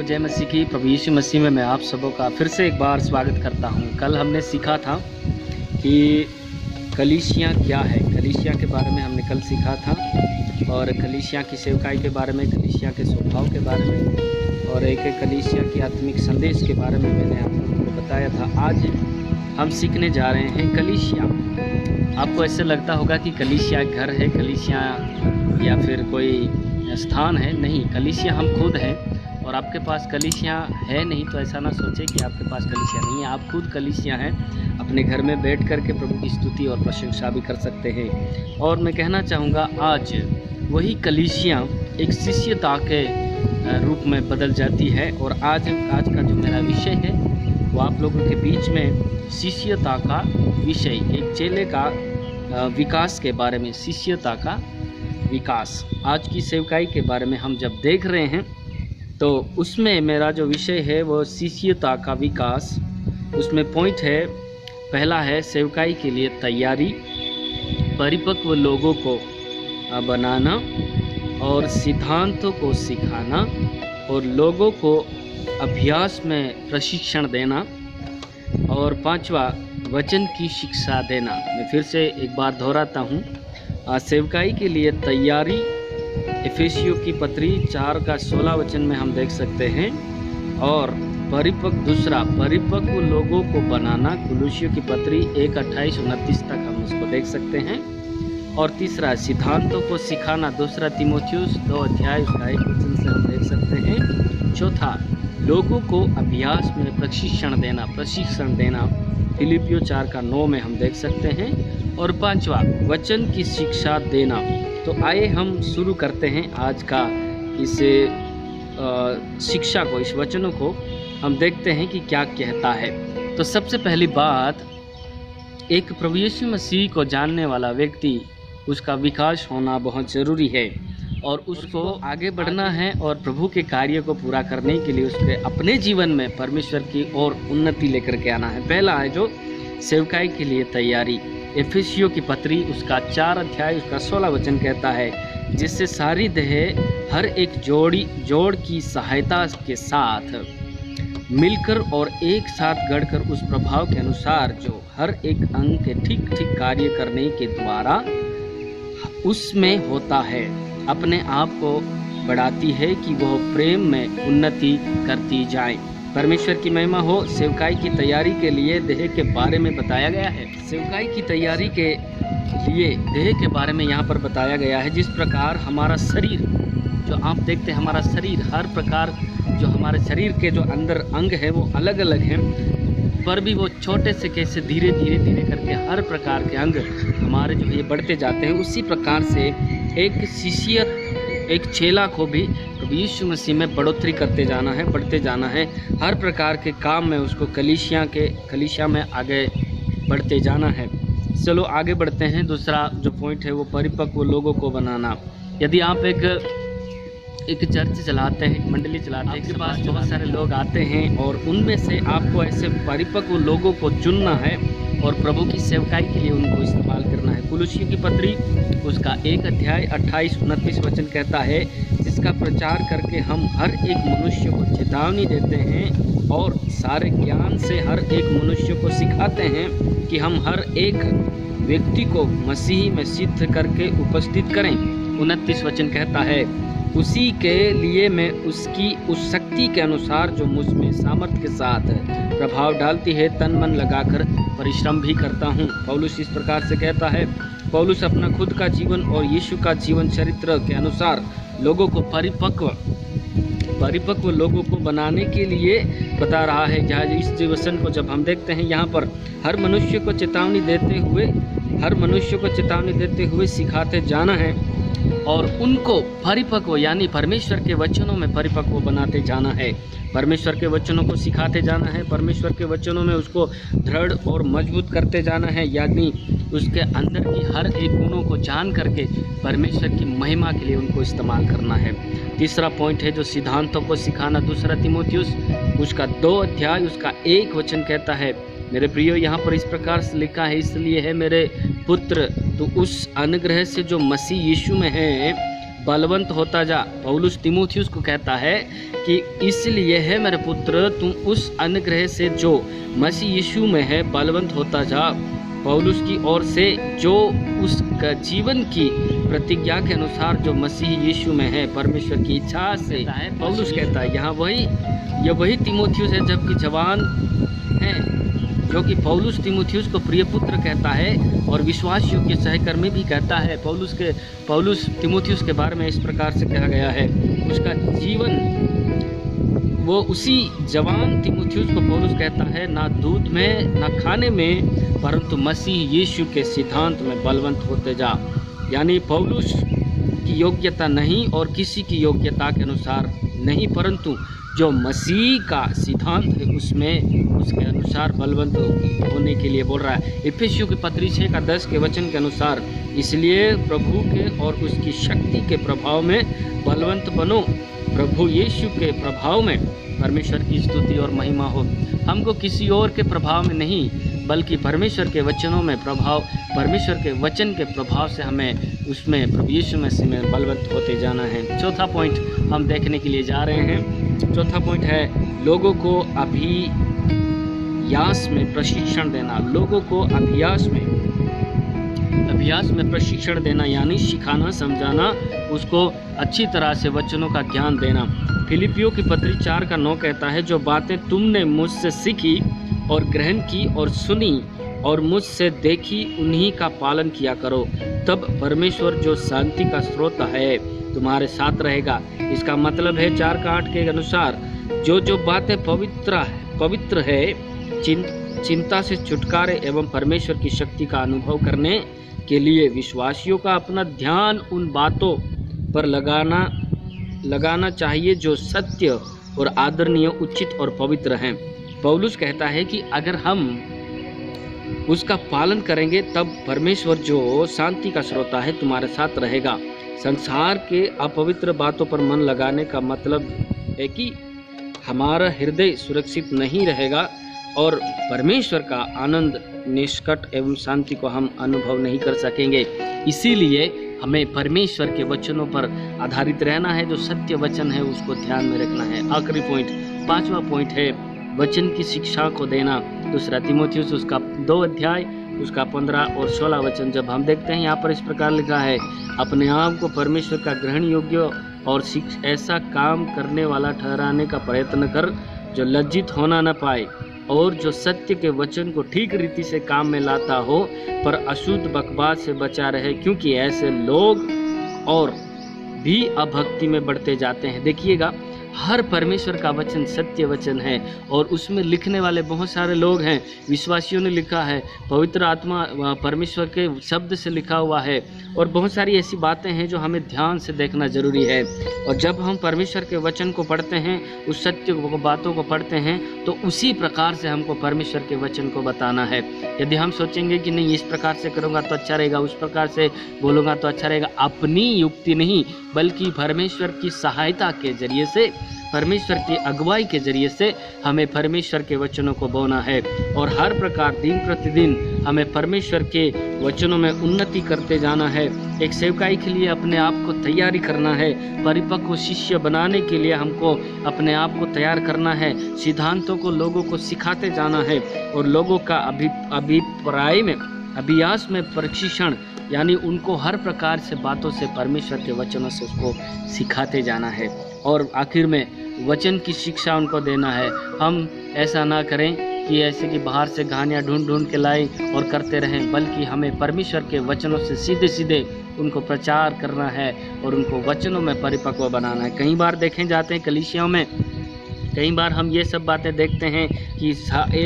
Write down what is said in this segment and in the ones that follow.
जय मसीह की। प्रभु यीशु मसीह में मैं आप सबों का फिर से एक बार स्वागत करता हूं। कल हमने सीखा था कि कलीसिया क्या है। कलीसिया के बारे में हमने कल सीखा था और कलीसिया की सेवकाई के बारे में, कलीसिया के स्वभाव के बारे में और एक कलीसिया की आत्मिक संदेश के बारे में मैंने आप लोगों को बताया था। आज हम सीखने जा रहे हैं कलीसिया। आपको ऐसे लगता होगा कि कलीसिया घर है, कलीसिया या फिर कोई स्थान है। नहीं, कलीसिया हम खुद हैं। और आपके पास कलीसिया है नहीं तो ऐसा ना सोचे कि आपके पास कलीसिया नहीं है। आप खुद कलीसिया हैं। अपने घर में बैठ कर के प्रभु की स्तुति और प्रशंसा भी कर सकते हैं। और मैं कहना चाहूँगा आज वही कलीसिया एक शिष्यता के रूप में बदल जाती है। और आज का जो मेरा विषय है वो आप लोगों के बीच में शिष्यता का विषय, एक चेले का विकास के बारे में, शिष्यता का विकास। आज की सेवकाई के बारे में हम जब देख रहे हैं तो उसमें मेरा जो विषय है वो शिष्यता का विकास। उसमें पॉइंट है, पहला है सेवकाई के लिए तैयारी, परिपक्व लोगों को बनाना और सिद्धांतों को सिखाना और लोगों को अभ्यास में प्रशिक्षण देना और पांचवा वचन की शिक्षा देना। मैं फिर से एक बार दोहराता हूँ। सेवकाई के लिए तैयारी इफिसियों की पत्री 4:16 में हम देख सकते हैं। और दूसरा परिपक्व लोगों को बनाना, कुलुसियों की पत्री 1:28-29 तक हम उसको देख सकते हैं। और तीसरा सिद्धांतों को सिखाना, 2 तीमुथियुस 2:1 से हम देख सकते हैं। चौथा लोगों को अभ्यास में प्रशिक्षण देना, फिलिपियों 4:9 में हम देख सकते हैं। और पांचवा वचन की शिक्षा देना। तो आइए हम शुरू करते हैं आज का इस शिक्षा को, इस वचनों को हम देखते हैं कि क्या कहता है। तो सबसे पहली बात, एक प्रभु यीशु मसीह को जानने वाला व्यक्ति, उसका विकास होना बहुत ज़रूरी है और उसको आगे बढ़ना है और प्रभु के कार्य को पूरा करने के लिए उसके अपने जीवन में परमेश्वर की ओर उन्नति लेकर के आना है। पहला है जो सेवकाई के लिए तैयारी। इफिसियों की पत्री उसका 4:16 कहता है, जिससे सारी देह हर एक जोड़ की सहायता के साथ मिलकर और एक साथ गढ़कर उस प्रभाव के अनुसार जो हर एक अंग के ठीक ठीक कार्य करने के द्वारा उसमें होता है, अपने आप को बढ़ाती है कि वह प्रेम में उन्नति करती जाए। परमेश्वर की महिमा हो। सेवकाई की तैयारी के लिए देह के बारे में बताया गया है। सेवकाई की तैयारी के लिए देह के बारे में यहाँ पर बताया गया है। जिस प्रकार हमारा शरीर, जो आप देखते हैं हमारा शरीर, हर प्रकार जो हमारे शरीर के जो अंदर अंग है वो अलग अलग हैं, पर भी वो छोटे से कैसे धीरे धीरे करके हर प्रकार के अंग हमारे जो ये बढ़ते जाते हैं, उसी प्रकार से एक शिष्य, एक चेला को भी प्रभु यीशु मसीह में बढ़ोतरी करते जाना है, बढ़ते जाना है। हर प्रकार के काम में उसको कलीसिया में आगे बढ़ते जाना है। चलो आगे बढ़ते हैं। दूसरा जो पॉइंट है वो परिपक्व लोगों को बनाना। यदि आप एक चर्च चलाते हैं, एक मंडली चलाते हैं, आपके पास बहुत सारे लोग आते हैं और उनमें से आपको ऐसे परिपक्व लोगों को चुनना है और प्रभु की सेवकाई के लिए उनको इस्तेमाल करना है। कुलुसियों की पत्री उसका 1:28-29 कहता है, जिसका प्रचार करके हम हर एक मनुष्य को चेतावनी देते हैं और सारे ज्ञान से हर एक मनुष्य को सिखाते हैं कि हम हर एक व्यक्ति को मसीह में सिद्ध करके उपस्थित करें। 29 कहता है, उसी के लिए मैं उसकी उस शक्ति के अनुसार जो मुझ में सामर्थ्य के साथ प्रभाव डालती है तन मन लगाकर परिश्रम भी करता हूँ। पौलुस इस प्रकार से कहता है। पौलुस अपना खुद का जीवन और यीशु का जीवन चरित्र के अनुसार लोगों को परिपक्व लोगों को बनाने के लिए बता रहा है। जहाँ इस वचन को जब हम देखते हैं, यहाँ पर हर मनुष्य को चेतावनी देते हुए सिखाते जाना है और उनको परिपक्व यानी परमेश्वर के वचनों में परिपक्व बनाते जाना है। परमेश्वर के वचनों को सिखाते जाना है, परमेश्वर के वचनों में उसको दृढ़ और मजबूत करते जाना है, यानी उसके अंदर की हर एक गुणों को जान करके परमेश्वर की महिमा के लिए उनको इस्तेमाल करना है। तीसरा पॉइंट है जो सिद्धांतों को सिखाना। 2 तीमुथियुस उसका 2:1 कहता है, मेरे प्रियो, यहाँ पर इस प्रकार से लिखा है, इसलिए है मेरे पुत्र, तो उस अनुग्रह से जो मसीह यीशु में है बलवंत होता जा। पौलुस तीमुथियुस को कहता है कि इसलिए है मेरे पुत्र, तुम उस अनुग्रह से जो मसीह यीशु में है बलवंत होता जा। पौलुस की ओर से जो उस जीवन की प्रतिज्ञा के अनुसार जो मसीह यीशु में है, परमेश्वर की इच्छा से पौलुस कहता है। यहाँ वही तीमुथियुस है जबकि जवान है, जो कि पौलुस तीमुथियुस को प्रिय पुत्र कहता है और विश्वास योग्य सहकर्मी भी कहता है। पौलुस तीमुथियुस के बारे में इस प्रकार से कहा गया है, उसका जीवन, वो उसी जवान तीमुथियुस को पौलुस कहता है, ना दूध में ना खाने में परंतु मसीह यीशु के सिद्धांत में बलवंत होते जा। यानी पौलुस की योग्यता नहीं और किसी की योग्यता के अनुसार नहीं, परंतु जो मसीह का सिद्धांत है उसमें उसके अनुसार बलवंत होने के लिए बोल रहा है। इफिसियों की पत्री 6:10 के वचन के अनुसार, इसलिए प्रभु के और उसकी शक्ति के प्रभाव में बलवंत बनो। प्रभु यीशु के प्रभाव में परमेश्वर की स्तुति और महिमा हो। हमको किसी और के प्रभाव में नहीं बल्कि परमेश्वर के वचनों में प्रभाव, परमेश्वर के वचन के प्रभाव से हमें उसमें प्रभु यीशु मसीह में बलवंत होते जाना है। चौथा पॉइंट हम देखने के लिए जा रहे हैं। चौथा पॉइंट है लोगों को अभ्यास में प्रशिक्षण देना। लोगों को अभ्यास में प्रशिक्षण देना यानी सिखाना, समझाना, उसको अच्छी तरह से वचनों का ज्ञान देना। फिलिपियों की पत्री 4:9 कहता है, जो बातें तुमने मुझसे सीखी और ग्रहण की और सुनी और मुझसे देखी उन्हीं का पालन किया करो, तब परमेश्वर जो शांति का स्रोत है तुम्हारे साथ रहेगा। इसका मतलब है 4:8 के अनुसार जो बातें पवित्र है, चिंता से छुटकारे एवं परमेश्वर की शक्ति का अनुभव करने के लिए विश्वासियों का अपना ध्यान उन बातों पर लगाना चाहिए जो सत्य और आदरणीय, उचित और पवित्र हैं। पौलुस कहता है कि अगर हम उसका पालन करेंगे तब परमेश्वर जो शांति का स्रोत है तुम्हारे साथ रहेगा। संसार के अपवित्र बातों पर मन लगाने का मतलब है कि हमारा हृदय सुरक्षित नहीं रहेगा और परमेश्वर का आनंद, निष्कट एवं शांति को हम अनुभव नहीं कर सकेंगे। इसीलिए हमें परमेश्वर के वचनों पर आधारित रहना है, जो सत्य वचन है उसको ध्यान में रखना है। आखिरी पॉइंट, 5वां पॉइंट है वचन की शिक्षा को देना। दूसरा तीमुथियुस उसका 2 अध्याय उसका 15 और 16 वचन जब हम देखते हैं, यहाँ पर इस प्रकार लिखा है, अपने आप को परमेश्वर का ग्रहण योग्य और ऐसा काम करने वाला ठहराने का प्रयत्न कर जो लज्जित होना न पाए और जो सत्य के वचन को ठीक रीति से काम में लाता हो पर अशुद्ध बकवास से बचा रहे, क्योंकि ऐसे लोग और भी अभक्ति में बढ़ते जाते हैं। देखिएगा, हर परमेश्वर का वचन सत्य वचन है और उसमें लिखने वाले बहुत सारे लोग हैं। विश्वासियों ने लिखा है, पवित्र आत्मा परमेश्वर के शब्द से लिखा हुआ है और बहुत सारी ऐसी बातें हैं जो हमें ध्यान से देखना जरूरी है। और जब हम परमेश्वर के वचन को पढ़ते हैं, उस सत्य बातों को पढ़ते हैं, तो उसी प्रकार से हमको परमेश्वर के वचन को बताना है। यदि हम सोचेंगे कि नहीं इस प्रकार से करूँगा तो अच्छा रहेगा, उस प्रकार से बोलूँगा तो अच्छा रहेगा, अपनी युक्ति नहीं बल्कि परमेश्वर की सहायता के जरिए से, परमेश्वर की अगुवाई के जरिए से हमें परमेश्वर के वचनों को बोना है। और हर प्रकार दिन प्रतिदिन हमें परमेश्वर के वचनों में उन्नति करते जाना है। एक सेवकाई के लिए अपने आप को तैयारी करना है, परिपक्व शिष्य बनाने के लिए हमको अपने आप को तैयार करना है, सिद्धांतों को लोगों को सिखाते जाना है और लोगों का अभ्यास में प्रशिक्षण यानी उनको हर प्रकार से बातों से, परमेश्वर के वचनों से उसको सिखाते जाना है। और आखिर में वचन की शिक्षा उनको देना है। हम ऐसा ना करें कि ऐसे कि बाहर से कहानियाँ ढूंढ के लाएं और करते रहें, बल्कि हमें परमेश्वर के वचनों से सीधे उनको प्रचार करना है और उनको वचनों में परिपक्व बनाना है। कई बार देखे जाते हैं कलीसियाओं में, कई बार हम ये सब बातें देखते हैं कि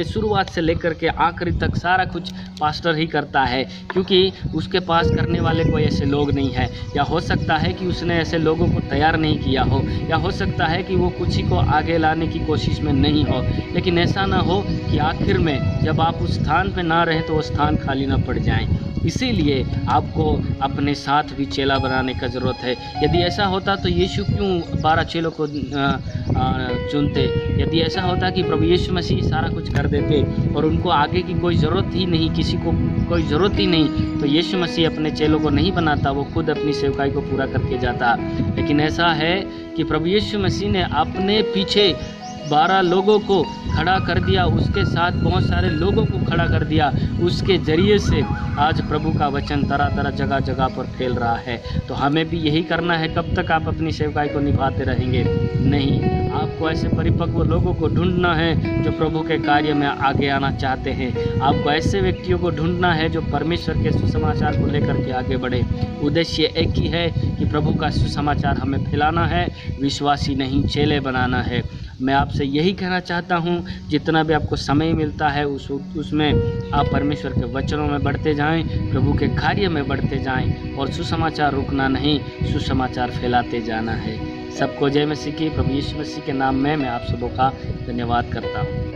शुरुआत से लेकर के आखिरी तक सारा कुछ पास्टर ही करता है, क्योंकि उसके पास करने वाले कोई ऐसे लोग नहीं है, या हो सकता है कि उसने ऐसे लोगों को तैयार नहीं किया हो, या हो सकता है कि वो कुछ ही को आगे लाने की कोशिश में नहीं हो। लेकिन ऐसा ना हो कि आखिर में जब आप उस स्थान पर ना रहें तो वो स्थान खाली ना पड़ जाए। इसीलिए आपको अपने साथ भी चेला बनाने का ज़रूरत है। यदि ऐसा होता तो यीशु क्यों 12 चेलों को चुनते? यदि ऐसा होता कि प्रभु यीशु मसीह सारा कुछ कर देते और उनको आगे की कोई ज़रूरत ही नहीं, किसी को कोई ज़रूरत ही नहीं, तो यीशु मसीह अपने चेलों को नहीं बनाता, वो खुद अपनी सेवकाई को पूरा करके जाता। लेकिन ऐसा है कि प्रभु यीशु मसीह ने अपने पीछे 12 लोगों को खड़ा कर दिया, उसके साथ बहुत सारे लोगों को खड़ा कर दिया। उसके ज़रिए से आज प्रभु का वचन तरह तरह जगह जगह पर फैल रहा है। तो हमें भी यही करना है। कब तक आप अपनी सेवकाई को निभाते रहेंगे? नहीं, आपको ऐसे परिपक्व लोगों को ढूंढना है जो प्रभु के कार्य में आगे आना चाहते हैं। आपको ऐसे व्यक्तियों को ढूंढना है जो परमेश्वर के सुसमाचार को लेकर के आगे बढ़े। उद्देश्य एक ही है कि प्रभु का सुसमाचार हमें फैलाना है, विश्वासी नहीं चेले बनाना है। मैं आपसे यही कहना चाहता हूँ, जितना भी आपको समय मिलता है उसमें आप परमेश्वर के वचनों में बढ़ते जाएं, प्रभु के कार्य में बढ़ते जाएं और सुसमाचार रुकना नहीं, सुसमाचार फैलाते जाना है। सबको जय मसीह की। प्रभु यीशु मसीह के नाम में मैं आप सबों का धन्यवाद करता हूँ।